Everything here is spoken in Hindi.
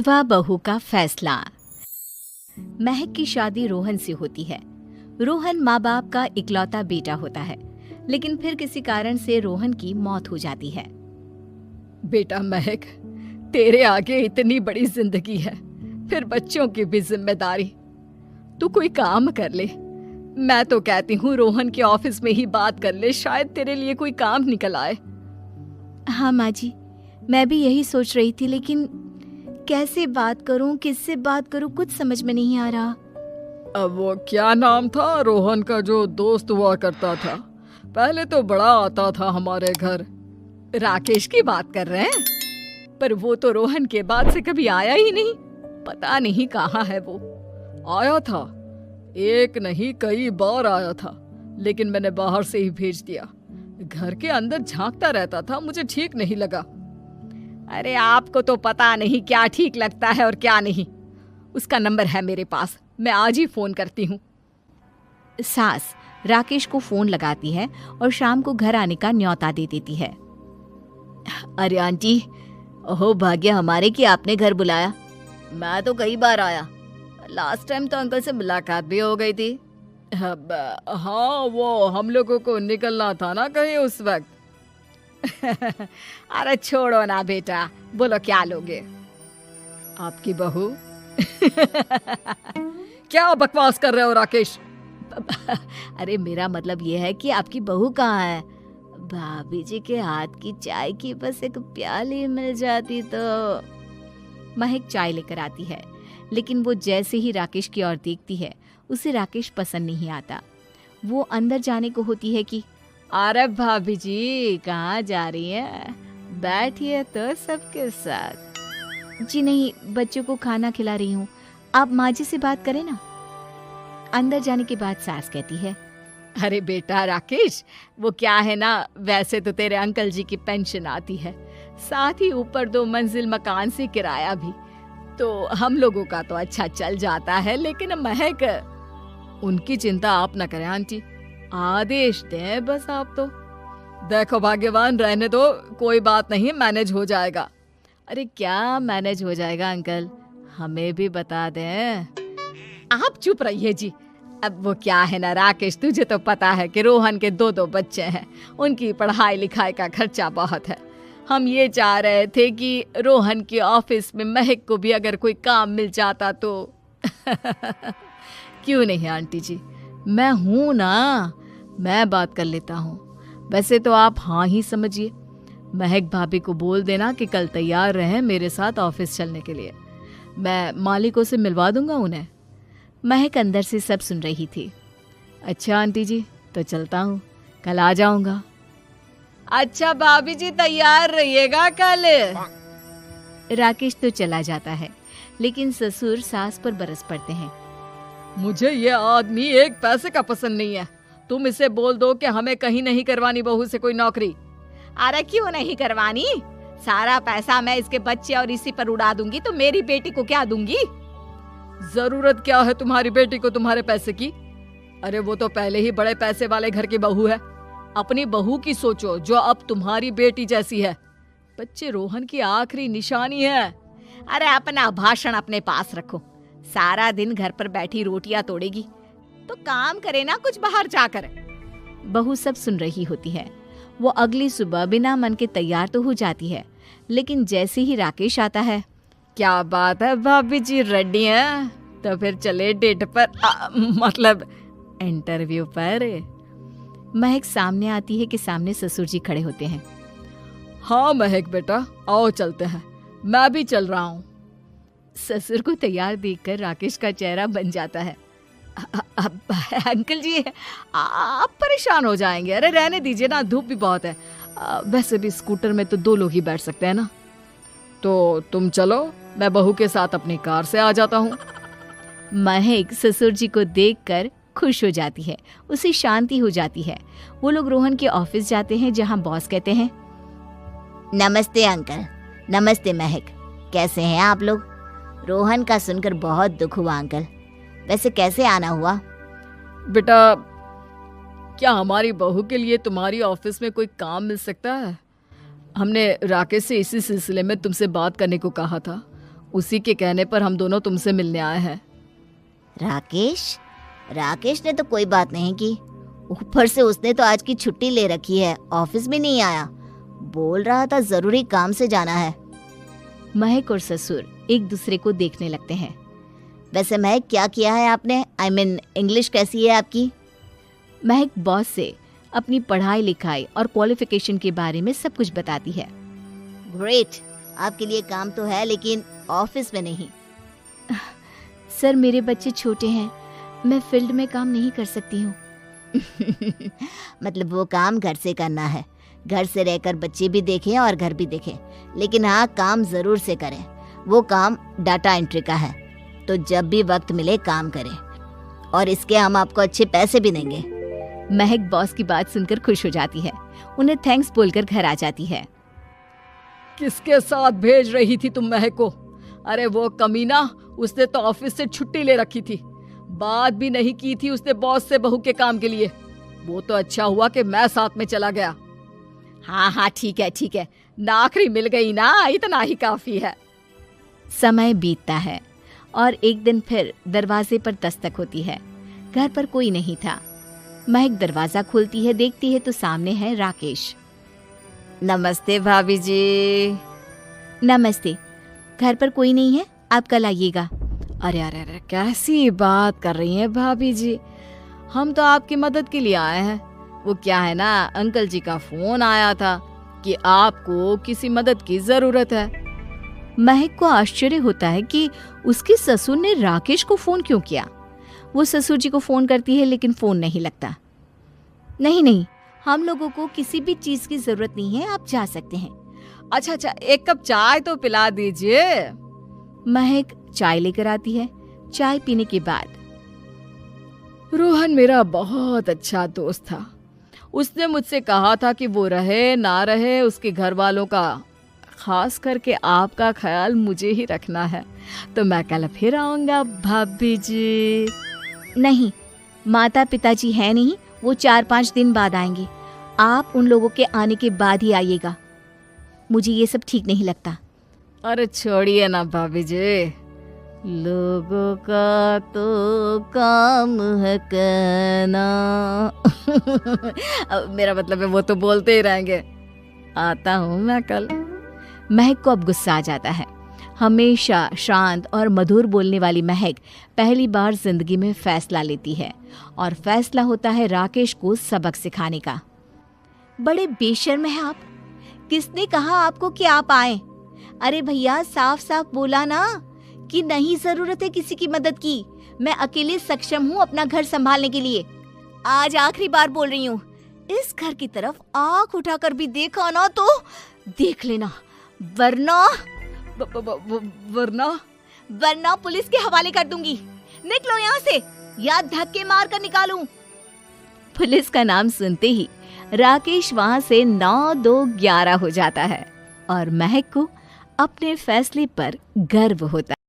विधवा बहू का फैसला। महक की शादी रोहन से होती है। रोहन माँ बाप का इकलौता बेटा होता है, लेकिन फिर किसी कारण से रोहन की मौत हो जाती है। बेटा महक, तेरे आगे इतनी बड़ी जिंदगी है, फिर बच्चों की भी जिम्मेदारी। तू कोई काम कर ले। मैं तो कहती हूँ रोहन के ऑफिस में ही बात कर ले, शायद तेरे लिए कोई काम निकल आए। हाँ माँ जी, मैं भी यही सोच रही थी, लेकिन कैसे बात करूं, किससे बात करूं, कुछ समझ में नहीं आ रहा। अब वो क्या नाम था रोहन का जो दोस्त हुआ करता था, पहले तो बड़ा आता था हमारे घर। राकेश की बात कर रहे हैं? पर वो तो रोहन के बाद से कभी आया ही नहीं, पता नहीं कहाँ है वो। आया था, एक नहीं कई बार आया था, लेकिन मैंने बाहर से ही भेज दिया। घर के अंदर झांकता रहता था, मुझे ठीक नहीं लगा। अरे आपको तो पता नहीं क्या ठीक लगता है और क्या नहीं। उसका नंबर है मेरे पास, मैं आज ही फोन करती हूँ। सास राकेश को फोन लगाती है और शाम को घर आने का न्योता दे देती है। अरे आंटी, ओहो भाग्य हमारे कि आपने घर बुलाया। मैं तो कई बार आया, लास्ट टाइम तो अंकल से मुलाकात भी हो गई थी। हाँ, वो हम लोगों को निकलना था ना कहीं उस वक्त। अरे छोड़ो ना बेटा, बोलो क्या लोगे? आपकी बहू। क्या बकवास कर रहे हो राकेश? अरे मेरा मतलब ये है कि आपकी बहू कहाँ है? भाभी जी के हाथ की चाय की बस एक प्याली मिल जाती तो। महक चाय लेकर आती है, लेकिन वो जैसे ही राकेश की ओर देखती है, उसे राकेश पसंद नहीं आता। वो अंदर जाने को होती है कि अरे भाभी जी कहाँ जा रही हैं? बैठिए तो सबके साथ। जी नहीं, बच्चों को खाना खिला रही हूँ, आप माँ जी से बात करें ना। अंदर जाने के बाद सास कहती है, अरे बेटा राकेश, वो क्या है ना, वैसे तो तेरे अंकल जी की पेंशन आती है, साथ ही ऊपर 2 मंजिल मकान से किराया भी, तो हम लोगों का तो अच्छा चल जाता है। लेकिन महक, उनकी चिंता आप न करें आंटी, आदेश दें बस आप तो। देखो भाग्यवान, रहने दो, कोई बात नहीं, मैनेज हो जाएगा। अरे क्या मैनेज हो जाएगा अंकल, हमें भी बता दें। आप चुप रहिए जी। अब वो क्या है ना राकेश, तुझे तो पता है कि रोहन के 2 बच्चे हैं, उनकी पढ़ाई लिखाई का खर्चा बहुत है। हम ये चाह रहे थे कि रोहन के ऑफिस में महक को भी अगर कोई काम मिल जाता तो। क्यों नहीं आंटी जी, मैं हूं ना, मैं बात कर लेता हूँ। वैसे तो आप हाँ ही समझिए। महक भाभी को बोल देना कि कल तैयार रहें मेरे साथ ऑफिस चलने के लिए। मैं मालिकों से मिलवा दूंगा उन्हें। महक अंदर से सब सुन रही थी। अच्छा आंटी जी, तो चलता हूँ, कल आ जाऊंगा। अच्छा भाभी जी, तैयार रहिएगा कल। राकेश तो चला जाता है, लेकिन ससुर सास पर बरस पड़ते हैं। मुझे ये आदमी एक पैसे का पसंद नहीं है। तुम इसे बोल दो कि हमें कहीं नहीं करवानी बहू से कोई नौकरी। अरे क्यों नहीं करवानी? सारा पैसा मैं इसके बच्चे और इसी पर उड़ा दूंगी, तो मेरी बेटी को क्या दूंगी? जरूरत क्या है तुम्हारी बेटी को तुम्हारे पैसे की? अरे वो तो पहले ही बड़े पैसे वाले घर की बहू है। अपनी बहू की सोचो जो अब तुम्हारी बेटी जैसी है। बच्चे रोहन की आखिरी निशानी है। अरे अपना भाषण अपने पास रखो। सारा दिन घर पर बैठी रोटियां तोड़ेगी, तो काम करे ना कुछ बाहर जाकर। बहू सब सुन रही होती है। वो अगली सुबह बिना मन के तैयार तो हो जाती है, लेकिन जैसे ही राकेश आता है, क्या बात है भाभी जी, रेडी हैं? तो फिर चले डेट पर, मतलब इंटरव्यू पर। महक सामने आती है कि सामने ससुर जी खड़े होते हैं। हाँ महक बेटा, आओ चलते हैं, मैं भी चल रहा हूँ। ससुर को तैयार देखकर राकेश का चेहरा बन जाता है। अंकल जी, आप परेशान हो जाएंगे। अरे रहने दीजिए ना, धूप भी बहुत है। वैसे भी स्कूटर में तो 2 लोग ही बैठ सकते हैं ना। तो तुम चलो, मैं बहू के साथ अपनी कार से आ जाता हूँ। महक ससुर जी को देखकर खुश हो जाती है, उसे शांति हो जाती है। वो लोग रोहन के ऑफिस जाते हैं, जहाँ बॉस कहते हैं, नमस्ते अंकल। नमस्ते महक, कैसे हैं आप लोग? रोहन का सुनकर बहुत दुख हुआ अंकल। वैसे कैसे आना हुआ? बेटा, क्या हमारी बहू के लिए तुम्हारी ऑफिस में कोई काम मिल सकता है? हमने राकेश से इसी सिलसिले में तुमसे बात करने को कहा था। उसी के कहने पर हम दोनों तुमसे मिलने आए हैं। राकेश ने तो कोई बात नहीं की, ऊपर से उसने तो आज की छुट्टी ले रखी है, ऑफिस भी नहीं आया। बोल रहा था जरूरी काम से जाना है। महक और ससुर एक दूसरे को देखने लगते हैं। वैसे महक, क्या किया है आपने? I mean, इंग्लिश कैसी है आपकी? महक बॉस से अपनी पढ़ाई लिखाई और क्वालिफिकेशन के बारे में सब कुछ बताती है। ग्रेट, आपके लिए काम तो है लेकिन ऑफिस में नहीं। सर, मेरे बच्चे छोटे हैं, मैं फील्ड में काम नहीं कर सकती हूँ। मतलब वो काम घर से करना है, घर से रहकर बच्चे भी देखें और घर भी देखें, लेकिन हाँ, काम जरूर से करें। वो काम डाटा एंट्री का है, तो जब भी वक्त मिले काम करें, और इसके हम आपको अच्छे पैसे भी देंगे। महक बॉस की बात सुनकर खुश हो जाती है, उन्हें थैंक्स बोलकर घर आ जाती है। किसके साथ भेज रही थी तुम महक को? अरे वो कमीना, उसने तो ऑफिस से छुट्टी ले रखी थी, बात भी नहीं की थी उसने बॉस से बहू के काम के लिए। वो तो अच्छा हुआ कि मैं साथ में चला गया। हाँ, ठीक है, नौकरी मिल गई ना, इतना ही काफी है। समय बीतता है और एक दिन फिर दरवाजे पर दस्तक होती है। घर पर कोई नहीं था। महक दरवाजा खोलती है, देखती है तो सामने है राकेश। नमस्ते भाभी जी। नमस्ते, घर पर कोई नहीं है, आप कल आइएगा। अरे कैसी बात कर रही हैं भाभी जी, हम तो आपकी मदद के लिए आए हैं। वो क्या है ना, अंकल जी का फोन आया था कि आपको किसी मदद की जरूरत है। महक को आश्चर्य होता है कि उसके ससुर ने राकेश को फोन क्यों किया। वो ससुर जी को फोन करती है लेकिन फोन नहीं लगता। नहीं, हम लोगों को किसी भी चीज की जरूरत नहीं है, आप जा सकते हैं। अच्छा, एक कप चाय तो पिला दीजिए। महक चाय लेकर आती है। चाय पीने के बाद, रोहन मेरा बहुत अच्छा दोस्त था, उसने मुझसे कहा था कि वो रहे ना रहे, उसके घर वालों का, खास करके आपका ख्याल मुझे ही रखना है, तो मैं कल फिर आऊंगा भाभी जी। नहीं, माता पिताजी है नहीं, वो 4-5 दिन बाद आएंगे। आप उन लोगों के आने के बाद ही आइएगा। मुझे ये सब ठीक नहीं लगता। अरे छोड़िए ना भाभी जी, लोगों का तो काम है कहना। मेरा मतलब है वो तो बोलते ही रहेंगे। आता हूँ मैं कल। महक को अब गुस्सा आ जाता है। हमेशा शांत और मधुर बोलने वाली महक पहली बार जिंदगी में फैसला लेती है, और फैसला होता है राकेश को सबक सिखाने का। बड़े बेशर्म हैं आप। किसने कहा आपको कि आप आए? अरे भैया, साफ साफ बोला ना कि नहीं जरूरत है किसी की मदद की। मैं अकेले सक्षम हूँ अपना घर संभालने के लिए। आज आखिरी बार बोल रही हूँ, इस घर की तरफ आंख उठाकर भी देखा ना तो देख लेना, वरना पुलिस के हवाले कर दूंगी। निकलो यहाँ से, या धक्के मार कर निकालूं। पुलिस का नाम सुनते ही राकेश वहां से 9-2-11 हो जाता है, और महक को अपने फैसले पर गर्व होता है।